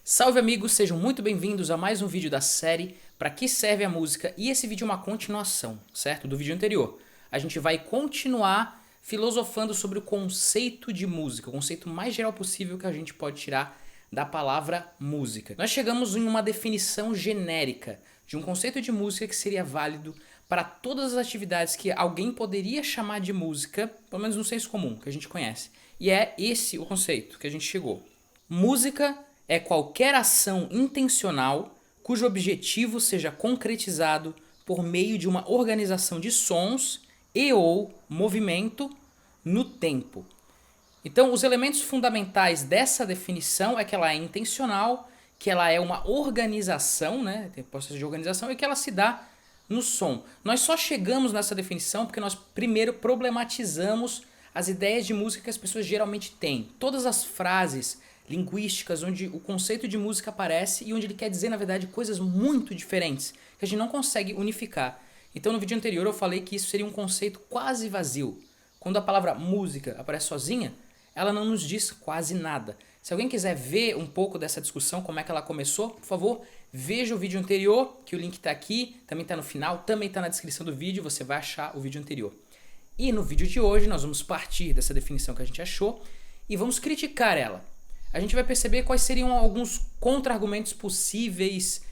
Salve amigos, sejam muito bem-vindos a mais um vídeo da série Pra que serve a música? E esse vídeo é uma continuação, certo? Do vídeo anterior. A gente vai continuar filosofando sobre o conceito de música, o conceito mais geral possível que a gente pode tirar da palavra música. Nós chegamos em uma definição genérica de um conceito de música que seria válido para todas as atividades que alguém poderia chamar de música, pelo menos no senso comum, que a gente conhece. E é esse o conceito que a gente chegou. Música é qualquer ação intencional cujo objetivo seja concretizado por meio de uma organização de sons e ou movimento no tempo. Então, os elementos fundamentais dessa definição é que ela é intencional, que ela é uma organização, né, tem processo de organização, e que ela se dá no som. Nós só chegamos nessa definição porque nós primeiro problematizamos as ideias de música que as pessoas geralmente têm. Todas as frases linguísticas onde o conceito de música aparece e onde ele quer dizer, na verdade, coisas muito diferentes, que a gente não consegue unificar. Então, no vídeo anterior eu falei que isso seria um conceito quase vazio. Quando a palavra música aparece sozinha, ela não nos diz quase nada. Se alguém quiser ver um pouco dessa discussão, como é que ela começou, por favor, veja o vídeo anterior, que o link está aqui, também está no final, também está na descrição do vídeo, você vai achar o vídeo anterior. E no vídeo de hoje nós vamos partir dessa definição que a gente achou e vamos criticar ela. A gente vai perceber quais seriam alguns contra-argumentos possíveis,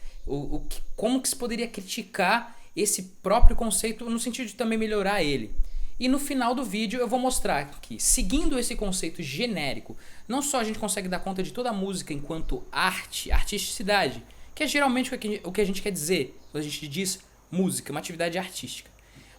como que se poderia criticar esse próprio conceito no sentido de também melhorar ele. E no final do vídeo eu vou mostrar que, seguindo esse conceito genérico, não só a gente consegue dar conta de toda a música enquanto arte, artisticidade, que é geralmente o que a gente quer dizer quando a gente diz música, uma atividade artística.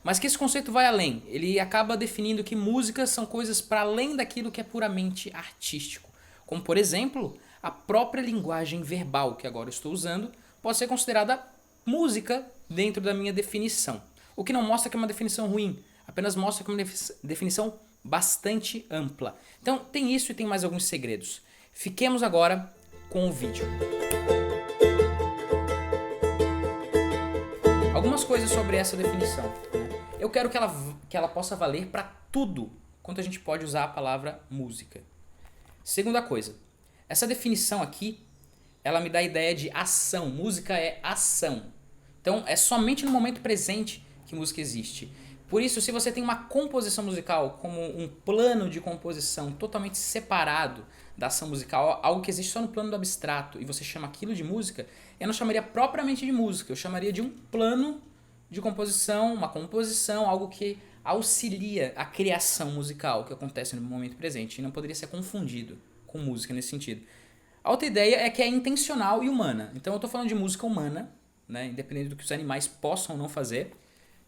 Mas que esse conceito vai além, ele acaba definindo que músicas são coisas para além daquilo que é puramente artístico. Como, por exemplo, a própria linguagem verbal que agora eu estou usando pode ser considerada música dentro da minha definição. O que não mostra que é uma definição ruim, apenas mostra que é uma definição bastante ampla. Então tem isso e tem mais alguns segredos. Fiquemos agora com o vídeo. Algumas coisas sobre essa definição. Eu quero que ela possa valer para tudo quanto a gente pode usar a palavra música. Segunda coisa, essa definição aqui, ela me dá a ideia de ação. Música é ação. Então, é somente no momento presente que música existe. Por isso, se você tem uma composição musical como um plano de composição totalmente separado da ação musical, algo que existe só no plano do abstrato, e você chama aquilo de música, eu não chamaria propriamente de música, eu chamaria de um plano de composição, uma composição, algo que auxilia a criação musical que acontece no momento presente e não poderia ser confundido com música nesse sentido. A outra ideia é que é intencional e humana. Então eu estou falando de música humana, né, independente do que os animais possam ou não fazer,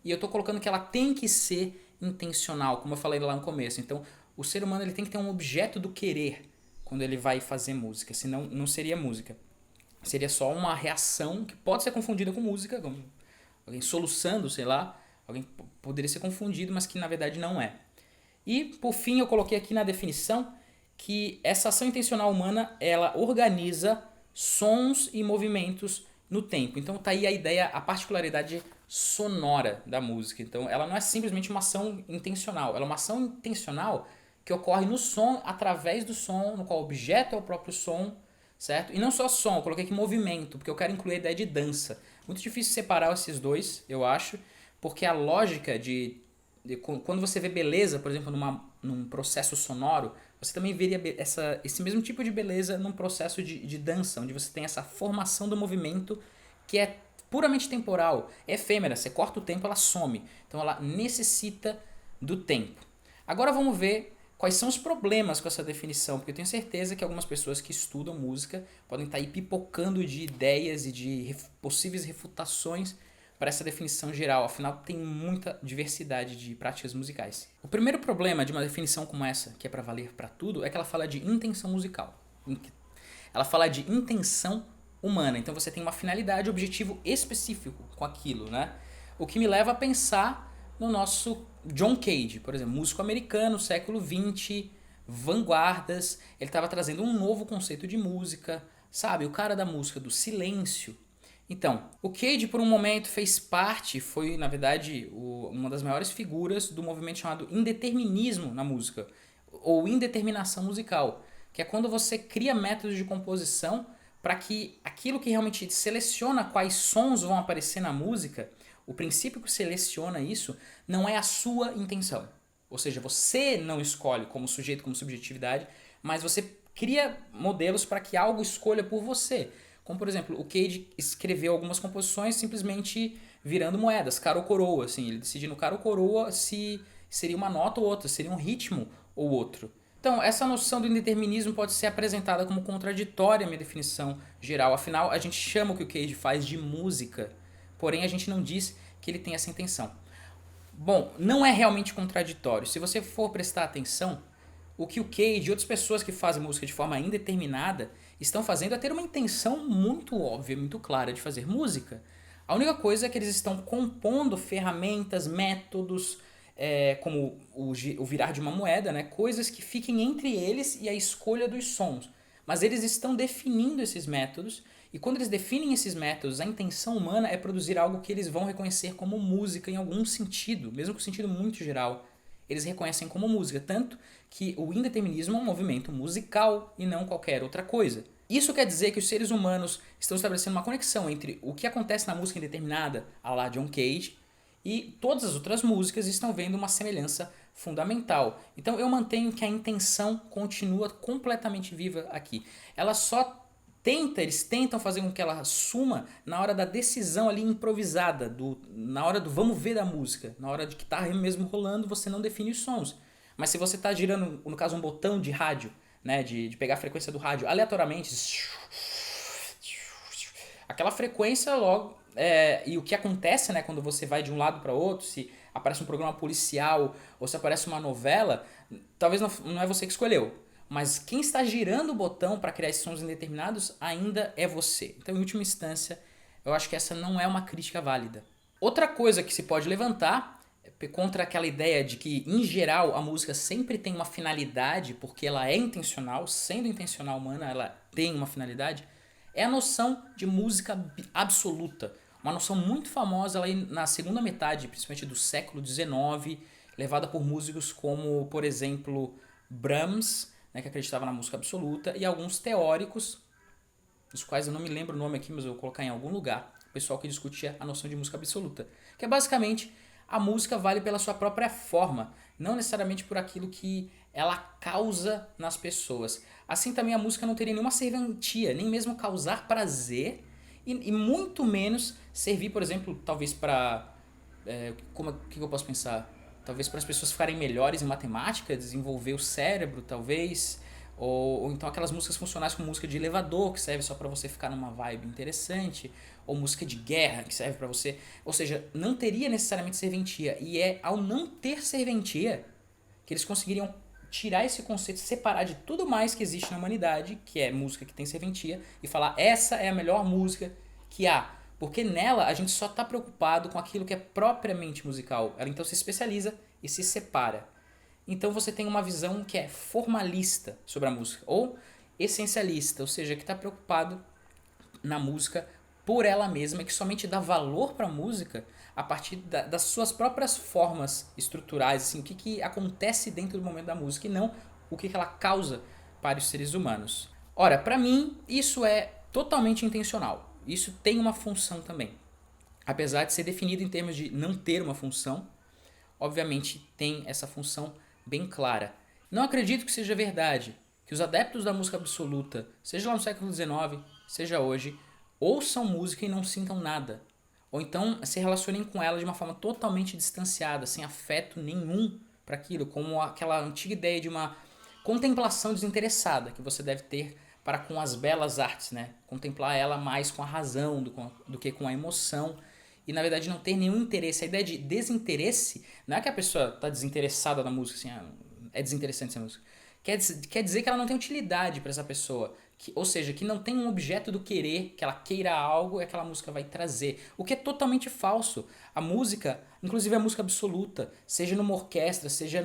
e eu estou colocando que ela tem que ser intencional, como eu falei lá no começo. Então o ser humano ele tem que ter um objeto do querer quando ele vai fazer música, senão não seria música. Seria só uma reação que pode ser confundida com música, como alguém soluçando, sei lá, alguém poderia ser confundido, mas que na verdade não é. E, por fim, eu coloquei aqui na definição que essa ação intencional humana, ela organiza sons e movimentos no tempo. Então tá aí a ideia, a particularidade sonora da música. Então ela não é simplesmente uma ação intencional, ela é uma ação intencional que ocorre no som, através do som, no qual o objeto é o próprio som, certo? E não só som, eu coloquei aqui movimento, porque eu quero incluir a ideia de dança. Muito difícil separar esses dois, eu acho, porque a lógica de quando você vê beleza, por exemplo, num processo sonoro, você também veria esse mesmo tipo de beleza num processo de dança, onde você tem essa formação do movimento que é puramente temporal, é efêmera, você corta o tempo, ela some. Então ela necessita do tempo. Agora vamos ver quais são os problemas com essa definição, porque eu tenho certeza que algumas pessoas que estudam música podem estar aí pipocando de ideias e de possíveis refutações para essa definição geral, afinal tem muita diversidade de práticas musicais. O primeiro problema de uma definição como essa, que é para valer para tudo, é que ela fala de intenção musical. Ela fala de intenção humana, então você tem uma finalidade, objetivo específico com aquilo, né? O que me leva a pensar no nosso John Cage, por exemplo, músico americano, século XX, vanguardas, ele estava trazendo um novo conceito de música, sabe? O cara da música do silêncio. Então, o Cage por um momento fez parte, foi na verdade uma das maiores figuras do movimento chamado indeterminismo na música, ou indeterminação musical, que é quando você cria métodos de composição para que aquilo que realmente seleciona quais sons vão aparecer na música, o princípio que seleciona isso não é a sua intenção. Ou seja, você não escolhe como sujeito, como subjetividade, mas você cria modelos para que algo escolha por você. Como, por exemplo, o Cage escreveu algumas composições simplesmente virando moedas, cara ou coroa. Assim, ele decide no cara ou coroa se seria uma nota ou outra, seria um ritmo ou outro. Então, essa noção do indeterminismo pode ser apresentada como contraditória à minha definição geral. Afinal, a gente chama o que o Cage faz de música, porém a gente não diz que ele tem essa intenção. Bom, não é realmente contraditório. Se você for prestar atenção, o que o Cage e outras pessoas que fazem música de forma indeterminada estão fazendo é ter uma intenção muito óbvia, muito clara de fazer música. A única coisa é que eles estão compondo ferramentas, métodos, como o virar de uma moeda, né? Coisas que fiquem entre eles e a escolha dos sons. Mas eles estão definindo esses métodos, e quando eles definem esses métodos, a intenção humana é produzir algo que eles vão reconhecer como música em algum sentido, mesmo que um sentido muito geral. Eles reconhecem como música, tanto que o indeterminismo é um movimento musical e não qualquer outra coisa. Isso quer dizer que os seres humanos estão estabelecendo uma conexão entre o que acontece na música indeterminada, a la John Cage, e todas as outras músicas estão vendo uma semelhança fundamental. Então eu mantenho que a intenção continua completamente viva aqui. Ela só eles tentam fazer com que ela suma na hora da decisão ali improvisada, na hora do vamos ver da música, na hora de que tá mesmo rolando, você não define os sons. Mas se você tá girando, no caso, um botão de rádio, né, de pegar a frequência do rádio aleatoriamente, aquela frequência logo, e o que acontece, né, quando você vai de um lado para outro, se aparece um programa policial ou se aparece uma novela, talvez não é você que escolheu. Mas quem está girando o botão para criar esses sons indeterminados ainda é você. Então, em última instância, eu acho que essa não é uma crítica válida. Outra coisa que se pode levantar contra aquela ideia de que, em geral, a música sempre tem uma finalidade, porque ela é intencional, sendo intencional humana, ela tem uma finalidade, é a noção de música absoluta. Uma noção muito famosa lá na segunda metade, principalmente do século XIX, levada por músicos como, por exemplo, Brahms, né, que acreditava na música absoluta, e alguns teóricos, dos quais eu não me lembro o nome aqui, mas eu vou colocar em algum lugar, o pessoal que discutia a noção de música absoluta, que é basicamente a música vale pela sua própria forma, não necessariamente por aquilo que ela causa nas pessoas. Assim também a música não teria nenhuma serventia, nem mesmo causar prazer, e muito menos servir, por exemplo, talvez para... o que eu posso pensar? Talvez para as pessoas ficarem melhores em matemática, desenvolver o cérebro, talvez. Ou então aquelas músicas funcionais como música de elevador, que serve só para você ficar numa vibe interessante. Ou música de guerra, que serve para você... Ou seja, não teria necessariamente serventia. E é ao não ter serventia que eles conseguiriam tirar esse conceito, separar de tudo mais que existe na humanidade, que é música que tem serventia, e falar essa é a melhor música que há. Porque nela a gente só está preocupado com aquilo que é propriamente musical. Ela então se especializa e se separa. Então você tem uma visão que é formalista sobre a música, ou essencialista, ou seja, que está preocupado na música por ela mesma, que somente dá valor para a música a partir das suas próprias formas estruturais, assim, o que acontece dentro do momento da música e não o que ela causa para os seres humanos. Ora, para mim, isso é totalmente intencional. Isso tem uma função também. Apesar de ser definido em termos de não ter uma função, obviamente tem essa função bem clara. Não acredito que seja verdade que os adeptos da música absoluta, seja lá no século XIX, seja hoje, ouçam música e não sintam nada. Ou então se relacionem com ela de uma forma totalmente distanciada, sem afeto nenhum para aquilo, como aquela antiga ideia de uma contemplação desinteressada que você deve ter para com as belas artes, né? Contemplar ela mais com a razão do que com a emoção. E na verdade não ter nenhum interesse. A ideia de desinteresse não é que a pessoa está desinteressada na música, assim, é desinteressante essa música. Quer dizer que ela não tem utilidade para essa pessoa. Ou seja, que não tem um objeto do querer, que ela queira algo e aquela música vai trazer. O que é totalmente falso. A música, inclusive a música absoluta, seja numa orquestra, seja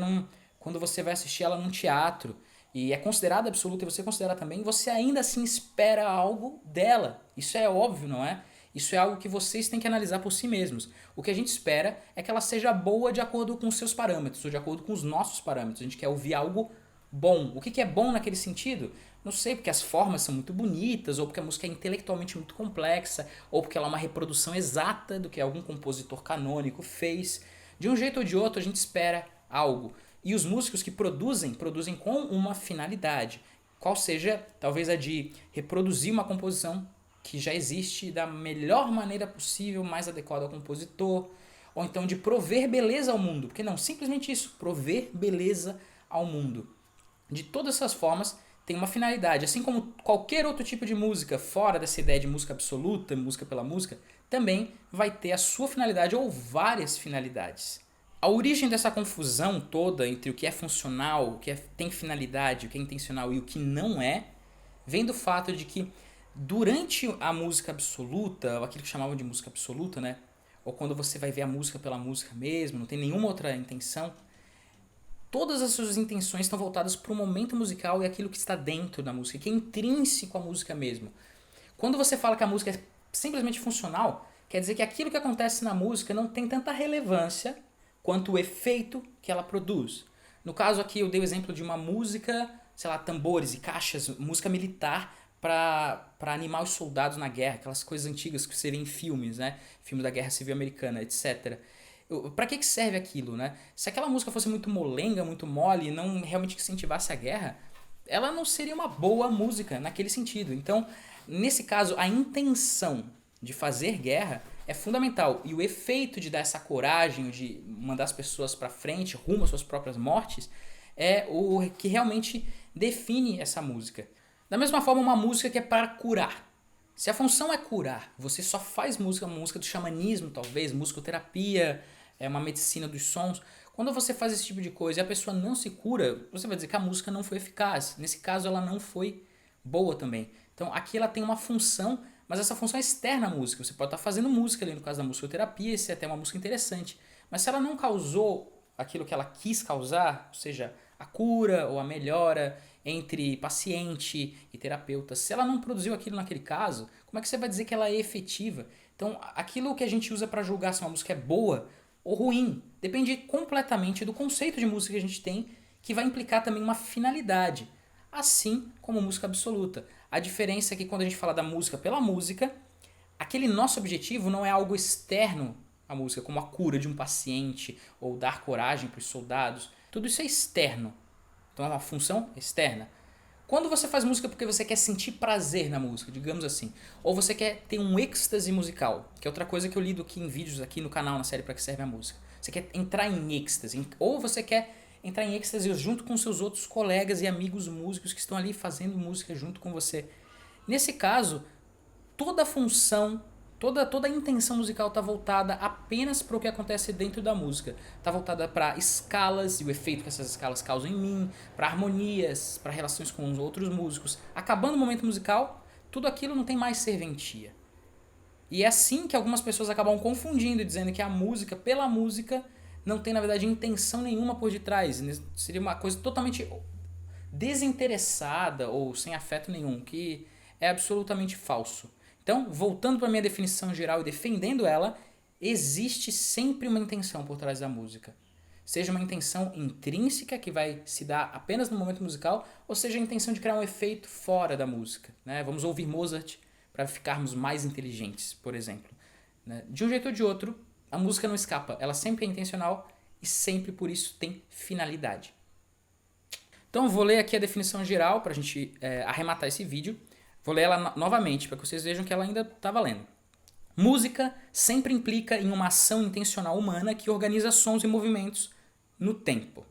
quando você vai assistir ela num teatro, e é considerada absoluta e você considera também, você ainda assim espera algo dela. Isso é óbvio, não é? Isso é algo que vocês têm que analisar por si mesmos. O que a gente espera é que ela seja boa de acordo com os seus parâmetros, ou de acordo com os nossos parâmetros. A gente quer ouvir algo bom. O que é bom naquele sentido? Não sei, porque as formas são muito bonitas, ou porque a música é intelectualmente muito complexa, ou porque ela é uma reprodução exata do que algum compositor canônico fez. De um jeito ou de outro, a gente espera algo. E os músicos que produzem com uma finalidade. Qual seja, talvez, a de reproduzir uma composição que já existe da melhor maneira possível, mais adequada ao compositor, ou então de prover beleza ao mundo. Porque não, simplesmente isso, prover beleza ao mundo. De todas essas formas, tem uma finalidade. Assim como qualquer outro tipo de música, fora dessa ideia de música absoluta, música pela música, também vai ter a sua finalidade ou várias finalidades. A origem dessa confusão toda entre o que é funcional, o que tem finalidade, o que é intencional e o que não é, vem do fato de que durante a música absoluta, ou aquilo que chamavam de música absoluta, né? Ou quando você vai ver a música pela música mesmo, não tem nenhuma outra intenção, todas as suas intenções estão voltadas para o momento musical e aquilo que está dentro da música, que é intrínseco à música mesmo. Quando você fala que a música é simplesmente funcional, quer dizer que aquilo que acontece na música não tem tanta relevância quanto o efeito que ela produz. No caso aqui eu dei o exemplo de uma música, sei lá, tambores e caixas, música militar para animar os soldados na guerra, aquelas coisas antigas que você vê em filmes, né? Filmes da Guerra Civil Americana, etc. Pra que serve aquilo, né? Se aquela música fosse muito molenga, muito mole e não realmente incentivasse a guerra, ela não seria uma boa música naquele sentido. Então, nesse caso, a intenção de fazer guerra é fundamental. E o efeito de dar essa coragem, de mandar as pessoas pra frente, rumo às suas próprias mortes, é o que realmente define essa música. Da mesma forma, uma música que é para curar. Se a função é curar, você só faz música, uma música do xamanismo, talvez, musicoterapia, é uma medicina dos sons. Quando você faz esse tipo de coisa e a pessoa não se cura, você vai dizer que a música não foi eficaz. Nesse caso, ela não foi boa também. Então, aqui ela tem uma função, mas essa função é externa à música. Você pode estar fazendo música ali, no caso da musicoterapia, isso é até uma música interessante. Mas se ela não causou aquilo que ela quis causar, ou seja, a cura ou a melhora entre paciente e terapeuta, se ela não produziu aquilo naquele caso, como é que você vai dizer que ela é efetiva? Então, aquilo que a gente usa para julgar se uma música é boa ou ruim depende completamente do conceito de música que a gente tem, que vai implicar também uma finalidade, assim como música absoluta. A diferença é que quando a gente fala da música pela música, aquele nosso objetivo não é algo externo à música, como a cura de um paciente ou dar coragem para os soldados. Tudo isso é externo. Então é uma função externa. Quando você faz música porque você quer sentir prazer na música, digamos assim, ou você quer ter um êxtase musical, que é outra coisa que eu lido aqui em vídeos aqui no canal, na série Pra Que Serve a Música. Você quer entrar em êxtase, ou você quer entrar em êxtase junto com seus outros colegas e amigos músicos que estão ali fazendo música junto com você. Nesse caso, toda a função, toda a intenção musical está voltada apenas para o que acontece dentro da música. Está voltada para escalas e o efeito que essas escalas causam em mim, para harmonias, para relações com os outros músicos. Acabando o momento musical, tudo aquilo não tem mais serventia. E é assim que algumas pessoas acabam confundindo, dizendo que a música, pela música, não tem na verdade intenção nenhuma por detrás. Seria uma coisa totalmente desinteressada ou sem afeto nenhum, que é absolutamente falso. Então, voltando para a minha definição geral e defendendo ela, existe sempre uma intenção por trás da música. Seja uma intenção intrínseca que vai se dar apenas no momento musical, ou seja a intenção de criar um efeito fora da música. Né? Vamos ouvir Mozart para ficarmos mais inteligentes, por exemplo. Né? De um jeito ou de outro, a música não escapa. Ela sempre é intencional e sempre por isso tem finalidade. Então, vou ler aqui a definição geral para a gente arrematar esse vídeo. Vou ler ela novamente, para que vocês vejam que ela ainda está valendo. Música sempre implica em uma ação intencional humana que organiza sons e movimentos no tempo.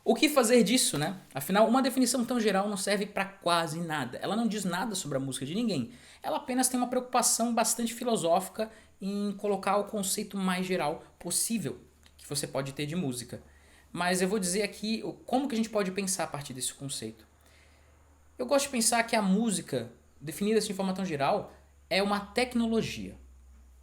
O que fazer disso, né? Afinal, uma definição tão geral não serve para quase nada. Ela não diz nada sobre a música de ninguém. Ela apenas tem uma preocupação bastante filosófica em colocar o conceito mais geral possível que você pode ter de música. Mas eu vou dizer aqui como que a gente pode pensar a partir desse conceito. Eu gosto de pensar que a música, definida assim de forma tão geral, é uma tecnologia.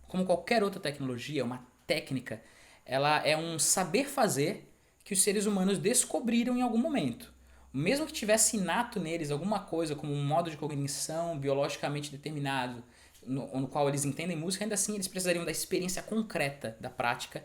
Como qualquer outra tecnologia, uma técnica, ela é um saber fazer que os seres humanos descobriram em algum momento. Mesmo que tivesse inato neles alguma coisa, como um modo de cognição biologicamente determinado, no qual eles entendem música, ainda assim eles precisariam da experiência concreta, da prática,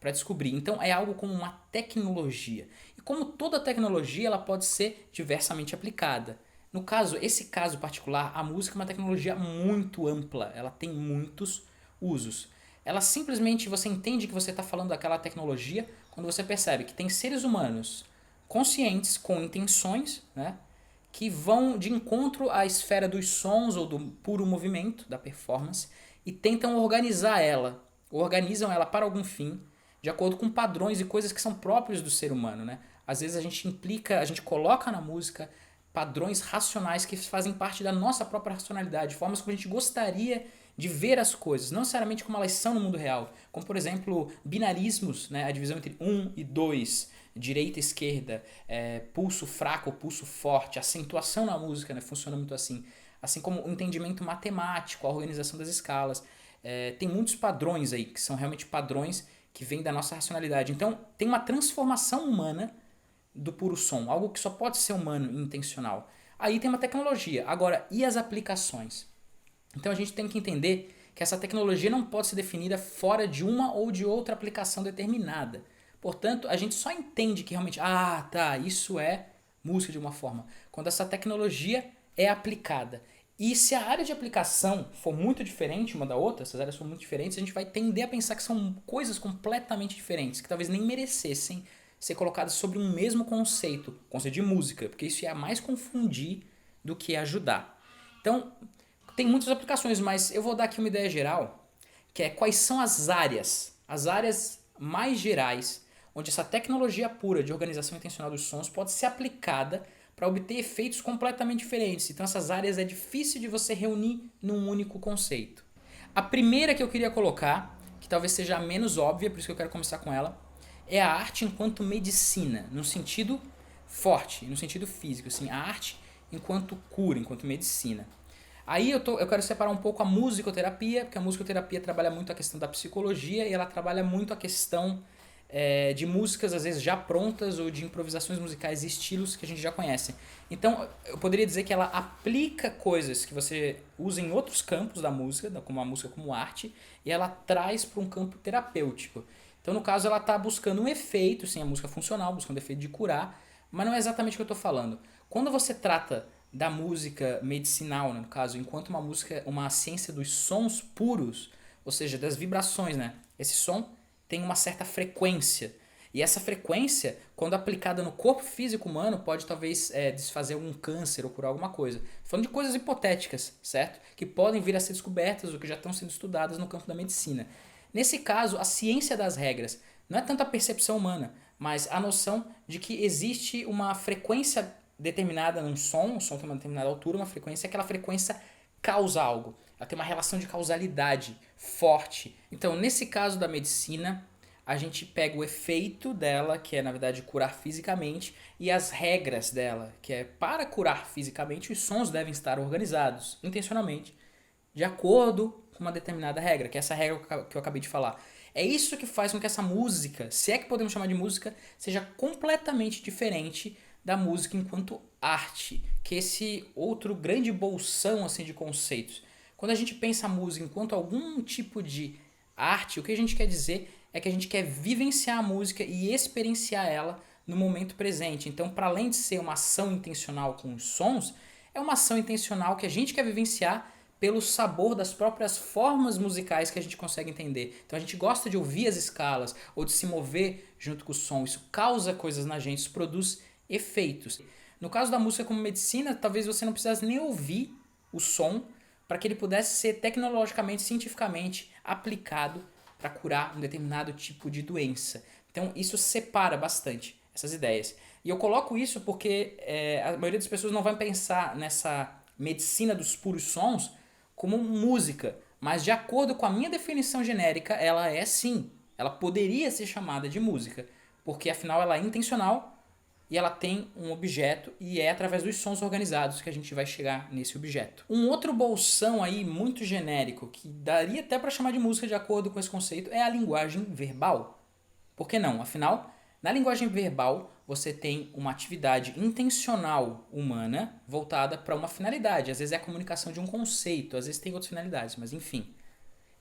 para descobrir. Então é algo como uma tecnologia. E como toda tecnologia, ela pode ser diversamente aplicada. No caso, esse caso particular, a música é uma tecnologia muito ampla, ela tem muitos usos. Ela simplesmente, você entende que você está falando daquela tecnologia quando você percebe que tem seres humanos conscientes, com intenções, né, que vão de encontro à esfera dos sons ou do puro movimento, da performance, e tentam organizam ela para algum fim, de acordo com padrões e coisas que são próprios do ser humano, né? Às vezes a gente coloca na música padrões racionais que fazem parte da nossa própria racionalidade, formas como a gente gostaria de ver as coisas, não necessariamente como elas são no mundo real, como por exemplo binarismos, né? A divisão entre 1 e 2, direita e esquerda, pulso fraco ou pulso forte, acentuação na música, né? Funciona muito assim. Assim como o entendimento matemático, a organização das escalas. Tem muitos padrões aí, que são realmente padrões que vêm da nossa racionalidade. Então, tem uma transformação humana do puro som, algo que só pode ser humano e intencional. Aí tem uma tecnologia. Agora, e as aplicações? Então a gente tem que entender que essa tecnologia não pode ser definida fora de uma ou de outra aplicação determinada. Portanto, a gente só entende que realmente, isso é música de uma forma, quando essa tecnologia é aplicada. E se a área de aplicação for muito diferente uma da outra, essas áreas forem muito diferentes, a gente vai tender a pensar que são coisas completamente diferentes, que talvez nem merecessem ser colocadas sobre um mesmo conceito de música, porque isso ia mais confundir do que ajudar. Então, tem muitas aplicações, mas eu vou dar aqui uma ideia geral, que é quais são as áreas mais gerais, onde essa tecnologia pura de organização intencional dos sons pode ser aplicada para obter efeitos completamente diferentes. Então essas áreas é difícil de você reunir num único conceito. A primeira que eu queria colocar, que talvez seja a menos óbvia, por isso que eu quero começar com ela, é a arte enquanto medicina, no sentido forte, no sentido físico, assim, a arte enquanto cura, enquanto medicina. Aí eu quero separar um pouco a musicoterapia, porque a musicoterapia trabalha muito a questão da psicologia e ela trabalha muito a questão de músicas às vezes já prontas ou de improvisações musicais e estilos que a gente já conhece. Então eu poderia dizer que ela aplica coisas que você usa em outros campos da música, como a música como arte, e ela traz para um campo terapêutico. Então no caso ela está buscando um efeito, sim, a música funcional, buscando efeito de curar, mas não é exatamente o que eu estou falando. Quando você trata da música medicinal, né, no caso, enquanto uma música, uma ciência dos sons puros, ou seja, das vibrações, né? Esse som tem uma certa frequência. E essa frequência, quando aplicada no corpo físico humano, pode talvez desfazer algum câncer ou curar alguma coisa. Falando de coisas hipotéticas, certo? Que podem vir a ser descobertas ou que já estão sendo estudadas no campo da medicina. Nesse caso, a ciência das regras não é tanto a percepção humana, mas a noção de que existe uma frequência determinada num som, o som tem uma determinada altura, uma frequência, aquela frequência causa algo. Ela tem uma relação de causalidade forte. Então, nesse caso da medicina, a gente pega o efeito dela, que é na verdade curar fisicamente, e as regras dela, que é para curar fisicamente, os sons devem estar organizados intencionalmente, de acordo com uma determinada regra, que é essa regra que eu acabei de falar. É isso que faz com que essa música, se é que podemos chamar de música, seja completamente diferente da música enquanto arte, que é esse outro grande bolsão assim, de conceitos. Quando a gente pensa a música enquanto algum tipo de arte, o que a gente quer dizer é que a gente quer vivenciar a música e experienciar ela no momento presente. Então, para além de ser uma ação intencional com os sons, é uma ação intencional que a gente quer vivenciar pelo sabor das próprias formas musicais que a gente consegue entender. Então a gente gosta de ouvir as escalas ou de se mover junto com o som. Isso causa coisas na gente, isso produz efeitos. No caso da música como medicina, talvez você não precisasse nem ouvir o som para que ele pudesse ser tecnologicamente, cientificamente aplicado para curar um determinado tipo de doença. Então isso separa bastante essas ideias. E eu coloco isso porque a maioria das pessoas não vai pensar nessa medicina dos puros sons como música, mas de acordo com a minha definição genérica, ela é sim, ela poderia ser chamada de música, porque afinal ela é intencional e ela tem um objeto e é através dos sons organizados que a gente vai chegar nesse objeto. Um outro bolsão aí muito genérico, que daria até para chamar de música de acordo com esse conceito, é a linguagem verbal. Por que não? Afinal, na linguagem verbal, você tem uma atividade intencional humana voltada para uma finalidade. Às vezes é a comunicação de um conceito, às vezes tem outras finalidades, mas enfim.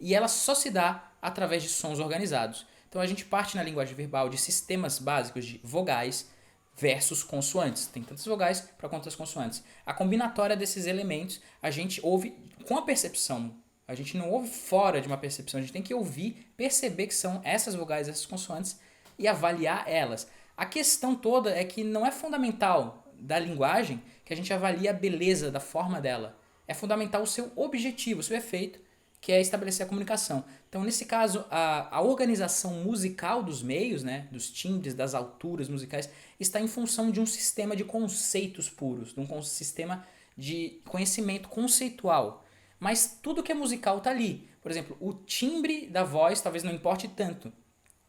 E ela só se dá através de sons organizados. Então a gente parte na linguagem verbal de sistemas básicos de vogais versus consoantes. Tem tantas vogais para quantas consoantes. A combinatória desses elementos a gente ouve com a percepção. A gente não ouve fora de uma percepção, a gente tem que ouvir, perceber que são essas vogais, essas consoantes e avaliar elas. A questão toda é que não é fundamental da linguagem que a gente avalie a beleza da forma dela. É fundamental o seu objetivo, o seu efeito, que é estabelecer a comunicação. Então, nesse caso, a organização musical dos meios, né, dos timbres, das alturas musicais, está em função de um sistema de conceitos puros, de um sistema de conhecimento conceitual. Mas tudo que é musical está ali. Por exemplo, o timbre da voz talvez não importe tanto,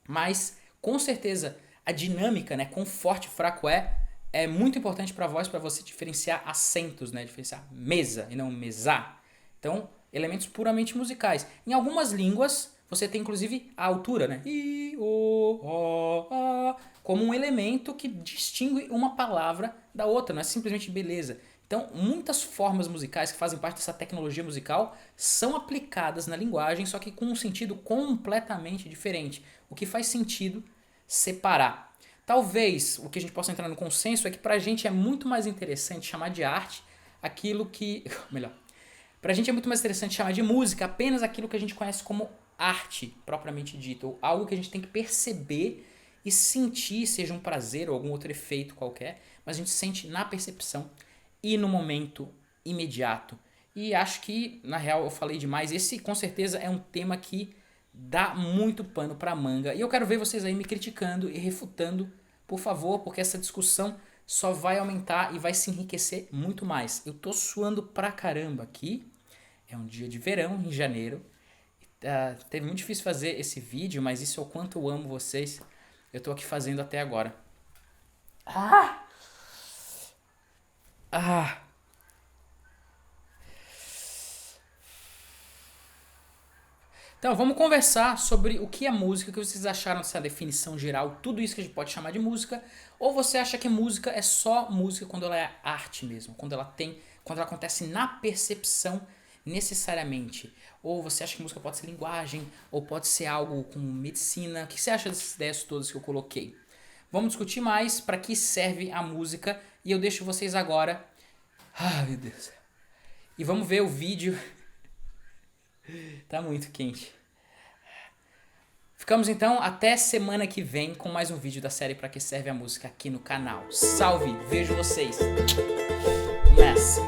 mas com certeza a dinâmica, né, quão forte e fraco é muito importante para a voz, para você diferenciar acentos, né, diferenciar mesa e não mesá. Então, elementos puramente musicais. Em algumas línguas, você tem inclusive a altura, né, i, o, a, como um elemento que distingue uma palavra da outra, não é simplesmente beleza. Então, muitas formas musicais que fazem parte dessa tecnologia musical são aplicadas na linguagem, só que com um sentido completamente diferente. O que faz sentido separar. Talvez o que a gente possa entrar no consenso é que pra gente é muito mais interessante chamar de arte aquilo que... Melhor. Pra gente é muito mais interessante chamar de música apenas aquilo que a gente conhece como arte, propriamente dito. Ou algo que a gente tem que perceber e sentir, seja um prazer ou algum outro efeito qualquer, mas a gente sente na percepção e no momento imediato. E acho que, na real, eu falei demais. Esse, com certeza, é um tema que dá muito pano pra manga. E eu quero ver vocês aí me criticando e refutando, por favor, porque essa discussão só vai aumentar e vai se enriquecer muito mais. Eu tô suando pra caramba aqui. É um dia de verão, em janeiro. Teve muito difícil fazer esse vídeo, mas isso é o quanto eu amo vocês. Eu tô aqui fazendo até agora. Então, vamos conversar sobre o que é música, o que vocês acharam dessa definição geral, tudo isso que a gente pode chamar de música, ou você acha que música é só música quando ela é arte mesmo, quando ela acontece na percepção necessariamente, ou você acha que música pode ser linguagem, ou pode ser algo com medicina, o que você acha dessas ideias todas que eu coloquei? Vamos discutir mais para que serve a música, e eu deixo vocês agora, meu Deus, e vamos ver o vídeo. Tá muito quente. Ficamos então até semana que vem com mais um vídeo da série Pra Que Serve a Música aqui no canal. Salve, vejo vocês. Começa.